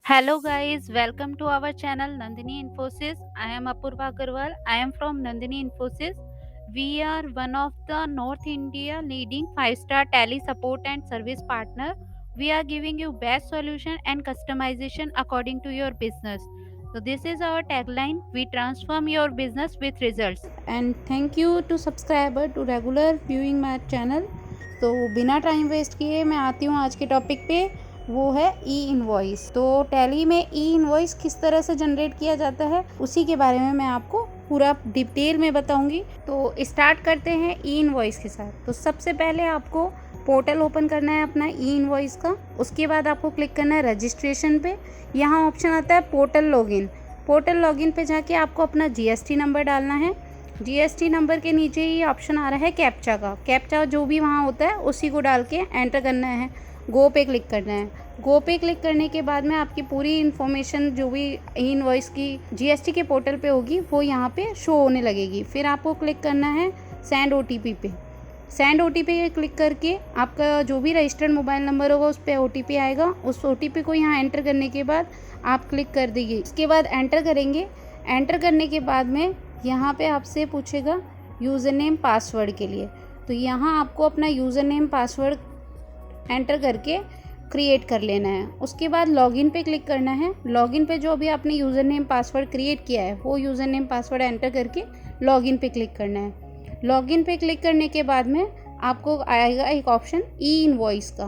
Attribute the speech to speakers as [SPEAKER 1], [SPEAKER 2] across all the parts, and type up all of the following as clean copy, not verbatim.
[SPEAKER 1] Hello guys, welcome to our channel Nandini Infosys. I am Apurva Agarwal. I am from Nandini Infosys. We are one of the North India leading 5-star tally support and service partner. We are giving you best solution and customization according to your business. So this is our tagline. We transform your business with results.
[SPEAKER 2] And thank you to subscriber to regular viewing my channel। तो बिना time waste किए मैं आती हूँ आज के topic पे, वो है ई इनवॉइस। तो टैली में ई इनवॉइस किस तरह से जनरेट किया जाता है उसी के बारे में मैं आपको पूरा डिटेल में बताऊंगी। तो स्टार्ट करते हैं ई इनवॉइस के साथ। तो सबसे पहले आपको पोर्टल ओपन करना है अपना ई इनवॉइस का। उसके बाद आपको क्लिक करना है रजिस्ट्रेशन पे। यहाँ ऑप्शन आता है पोर्टल लॉगिन। पोर्टल लॉगिन पे जाके आपको अपना जीएसटी नंबर डालना है। जीएसटी नंबर के नीचे ही ऑप्शन आ रहा है कैप्चा का। कैप्चा जो भी वहाँ होता है उसी को डाल के एंटर करना है। गो पे क्लिक करना है। गो पे क्लिक करने के बाद में आपकी पूरी इन्फॉर्मेशन जो भी इनवॉइस की जीएसटी के पोर्टल पे होगी वो यहाँ पे शो होने लगेगी। फिर आपको क्लिक करना है सेंड ओटीपी पे। सेंड ओटीपी क्लिक करके आपका जो भी रजिस्टर्ड मोबाइल नंबर होगा उस पर ओटीपी आएगा। उस ओटीपी को यहाँ एंटर करने के बाद आप क्लिक कर दीजिए। इसके बाद एंटर करेंगे। एंटर करने के बाद में यहाँ पे आपसे पूछेगा यूज़र नेम पासवर्ड के लिए। तो यहाँ आपको अपना यूज़र नेम पासवर्ड एंटर करके क्रिएट कर लेना है। उसके बाद लॉगिन पे क्लिक करना है। लॉगिन पे जो भी आपने यूज़र नेम पासवर्ड क्रिएट किया है वो यूज़र नेम पासवर्ड एंटर करके लॉगिन पे क्लिक करना है। लॉगिन पे क्लिक करने के बाद में आपको आएगा एक ऑप्शन ई इनवॉइस का।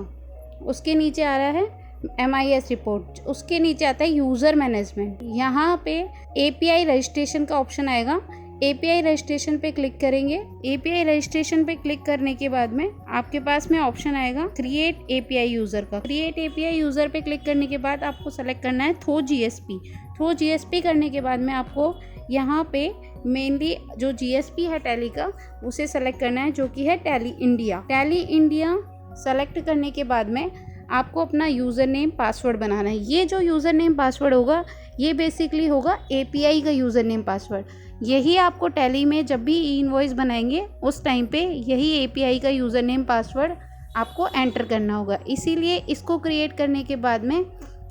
[SPEAKER 2] उसके नीचे आ रहा है MIS रिपोर्ट। उसके नीचे आता है यूज़र मैनेजमेंट। यहाँ पे API रजिस्ट्रेशन का ऑप्शन आएगा। API रजिस्ट्रेशन पे क्लिक करेंगे। API रजिस्ट्रेशन पे क्लिक करने के बाद में आपके पास में ऑप्शन आएगा क्रिएट API यूज़र का। क्रिएट API यूज़र पे क्लिक करने के बाद आपको सेलेक्ट करना है थ्रो GSP। थ्रो GSP करने के बाद में आपको यहाँ पे मेनली जो GSP है टैली का उसे सेलेक्ट करना है, जो कि है tally India. Tally India select करने के बाद में आपको अपना यूज़र नेम पासवर्ड बनाना है। ये जो यूज़र नेम पासवर्ड होगा ये बेसिकली होगा API का यूज़र नेम पासवर्ड। यही आपको टैली में जब भी ई इनवॉइस बनाएंगे उस टाइम पे यही API का यूज़र नेम पासवर्ड आपको एंटर करना होगा। इसीलिए इसको क्रिएट करने के बाद में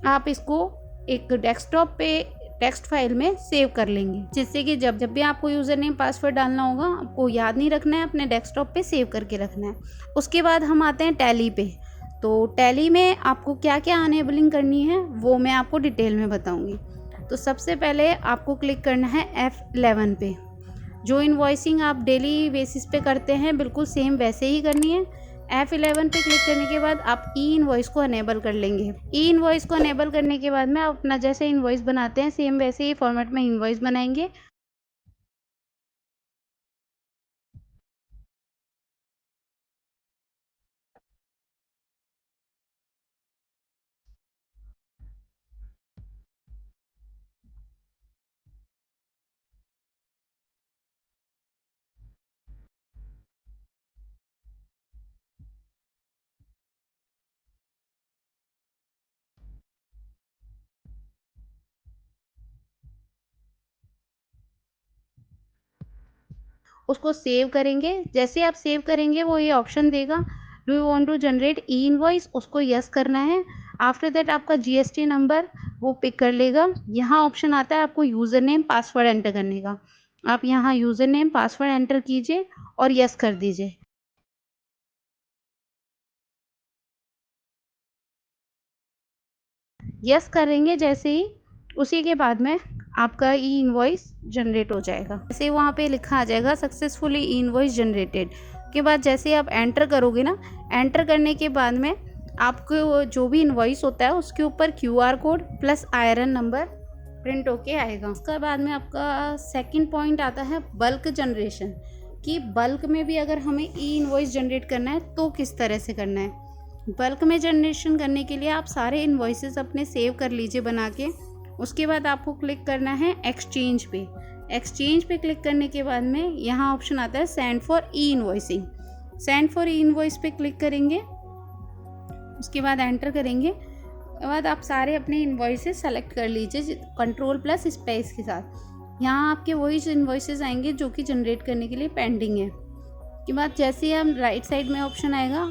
[SPEAKER 2] आप इसको एक डेस्कटॉप पे टेक्स्ट फाइल में सेव कर लेंगे, जिससे कि जब जब भी आपको यूज़र नेम पासवर्ड डालना होगा आपको याद नहीं रखना है, अपने डेस्कटॉप पे सेव करके रखना है। उसके बाद हम आते हैं टैली पे। तो टैली में आपको क्या क्या अनेबलिंग करनी है वो मैं आपको डिटेल में बताऊंगी। तो सबसे पहले आपको क्लिक करना है F11 पे। जो इनवॉइसिंग आप डेली बेसिस पे करते हैं बिल्कुल सेम वैसे ही करनी है। F11 पे क्लिक करने के बाद आप ई इनवॉइस को अनेबल कर लेंगे। ई इनवॉइस को अनेबल करने के बाद में आप अपना जैसे इनवॉइस बनाते हैं सेम वैसे ही फॉर्मेट में इनवॉइस बनाएंगे। उसको सेव करेंगे। जैसे आप सेव करेंगे वो ये ऑप्शन देगा do you want to generate E invoice, उसको यस करना है। आफ्टर दैट आपका जीएसटी नंबर वो पिक कर लेगा। यहाँ ऑप्शन आता है आपको यूज़र नेम पासवर्ड एंटर करने का। आप यहाँ यूज़र नेम पासवर्ड एंटर कीजिए और यस कर दीजिए। यस करेंगे जैसे ही उसी के बाद में आपका ई इनवॉइस जनरेट हो जाएगा। जैसे वहाँ पे लिखा आ जाएगा सक्सेसफुली ई इनवॉइस जनरेटेड के बाद जैसे आप एंटर करोगे ना, एंटर करने के बाद में आपको जो भी इनवॉइस होता है उसके ऊपर QR code plus IRN number print होके आएगा। उसके बाद में आपका सेकंड पॉइंट आता है बल्क जनरेशन, कि बल्क में भी अगर हमें ई इनवॉइस जनरेट करना है तो किस तरह से करना है। बल्क में जनरेशन करने के लिए आप सारे इन्वॉइसेस अपने सेव कर लीजिए बना के। उसके बाद आपको क्लिक करना है एक्सचेंज पे। एक्सचेंज पे क्लिक करने के बाद में यहाँ ऑप्शन आता है send for E invoicing. Send for E invoice पे क्लिक करेंगे। उसके बाद एंटर करेंगे। उसके बाद आप सारे अपने इन्वॉइसेस सेलेक्ट कर लीजिए कंट्रोल प्लस स्पेस के साथ। यहाँ आपके वही इन्वॉइसेस आएंगे जो कि जनरेट करने के लिए पेंडिंग है। उसके बाद जैसे ही हम राइट साइड में ऑप्शन आएगा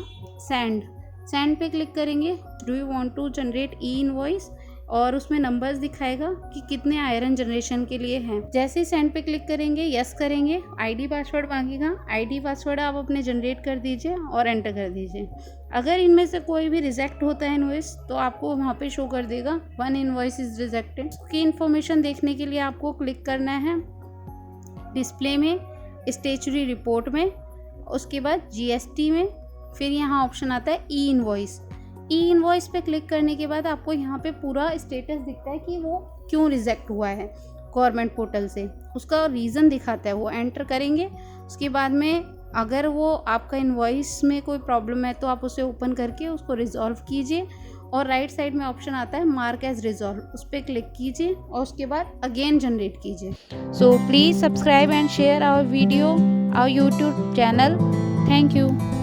[SPEAKER 2] सेंड पे क्लिक करेंगे। Do you want to generate E invoice, और उसमें नंबर्स दिखाएगा कि कितने आयरन जनरेशन के लिए हैं। जैसे ही सेंड पे क्लिक करेंगे, यस करेंगे, आईडी पासवर्ड मांगेगा, आईडी पासवर्ड आप अपने जनरेट कर दीजिए और एंटर कर दीजिए। अगर इनमें से कोई भी रिजेक्ट होता है इनवॉइस तो आपको वहाँ पे शो कर देगा 1 इनवॉइस इज रिजेक्टेड। उसकी इन्फॉर्मेशन देखने के लिए आपको क्लिक करना है डिस्प्ले में, स्टेचुरी रिपोर्ट में, उसके बाद जीएसटी में, फिर यहाँ ऑप्शन आता है ई इनवॉइस। ई इनवॉइस पे क्लिक करने के बाद आपको यहाँ पे पूरा स्टेटस दिखता है कि वो क्यों रिजेक्ट हुआ है गवर्नमेंट पोर्टल से, उसका रीज़न दिखाता है। वो एंटर करेंगे, उसके बाद में अगर वो आपका इनवॉइस में कोई प्रॉब्लम है तो आप उसे ओपन करके उसको रिजॉल्व कीजिए और राइट साइड में ऑप्शन आता है मार्क एज रिजॉल्व, उस पर क्लिक कीजिए और उसके बाद अगेन जनरेट कीजिए।
[SPEAKER 1] So please subscribe and share our video, our YouTube channel. Thank you.